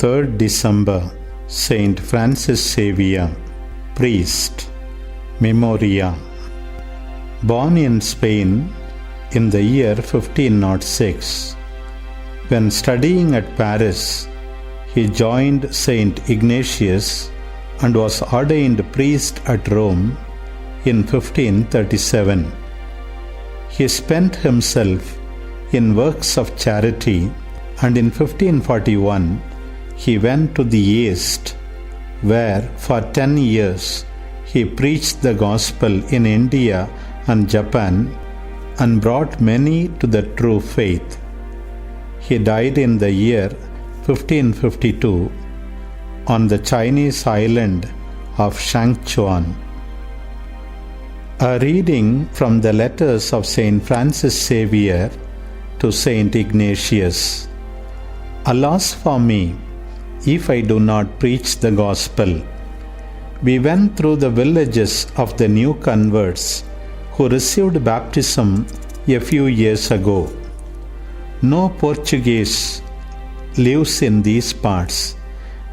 3rd December, Saint Francis Xavier, priest, Memoria. Born in Spain in the year 1506, when studying at Paris, he joined Saint Ignatius and was ordained priest at Rome in 1537. He spent himself in works of charity, and in 1541 he went to the East, where for 10 years he preached the gospel in India and Japan and brought many to the true faith. He died in the year 1552 on the Chinese island of Shangchuan. A reading from the letters of Saint Francis Xavier to Saint Ignatius. Alas for me, if I do not preach the gospel. We went through the villages of the new converts who received baptism a few years ago. No Portuguese lives in these parts,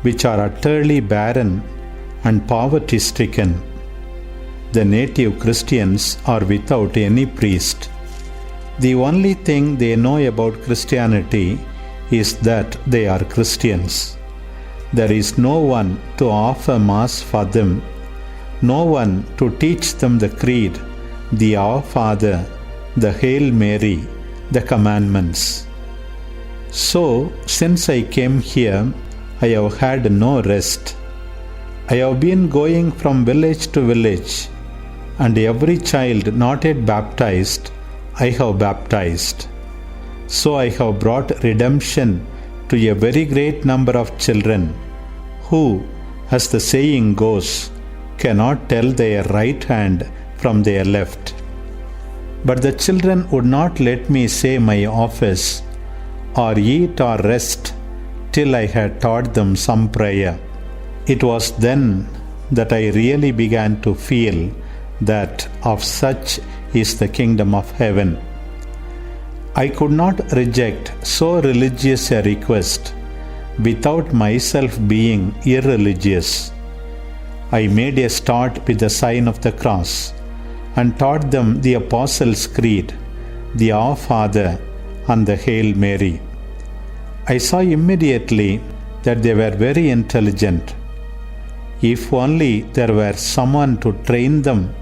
which are utterly barren and poverty-stricken. The native Christians are without any priest. The only thing they know about Christianity is that they are Christians. There is no one to offer Mass for them, no one to teach them the Creed, the Our Father, the Hail Mary, the commandments. So, since I came here, I have had no rest. I have been going from village to village, and every child not yet baptized, I have baptized. So I have brought redemption to a very great number of children who, as the saying goes, cannot tell their right hand from their left. But the children would not let me say my office, or eat or rest, till I had taught them some prayer. It was then that I really began to feel that of such is the kingdom of heaven. I could not reject so religious a request without myself being irreligious. I made a start with the sign of the cross and taught them the Apostles' Creed, the Our Father, and the Hail Mary. I saw immediately that they were very intelligent. If only there were someone to train them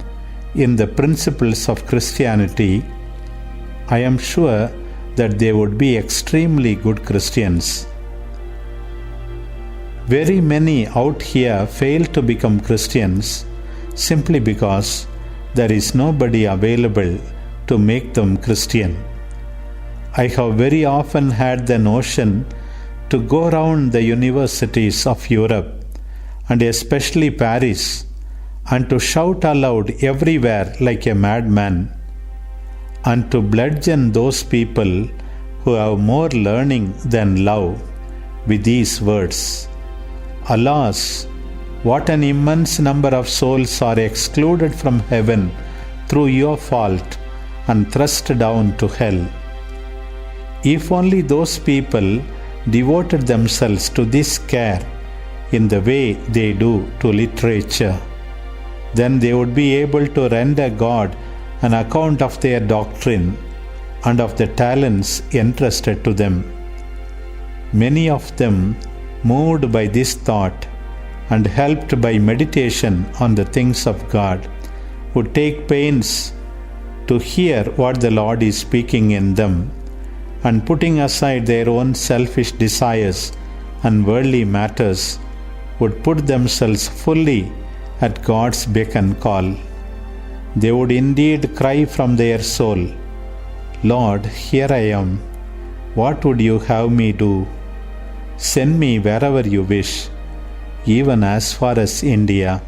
in the principles of Christianity, I am sure that they would be extremely good Christians. Very many out here fail to become Christians simply because there is nobody available to make them Christian. I have very often had the notion to go around the universities of Europe, and especially Paris, and to shout aloud everywhere like a madman, and to bludgeon those people who have more learning than love with these words: Alas, what an immense number of souls are excluded from heaven through your fault and thrust down to hell. If only those people devoted themselves to this care in the way they do to literature, then they would be able to render God an account of their doctrine and of the talents entrusted to them. Many of them, moved by this thought and helped by meditation on the things of God, would take pains to hear what the Lord is speaking in them, and putting aside their own selfish desires and worldly matters, would put themselves fully at God's beck and call. They would indeed cry from their soul, Lord, here I am. What would you have me do? Send me wherever you wish, even as far as India.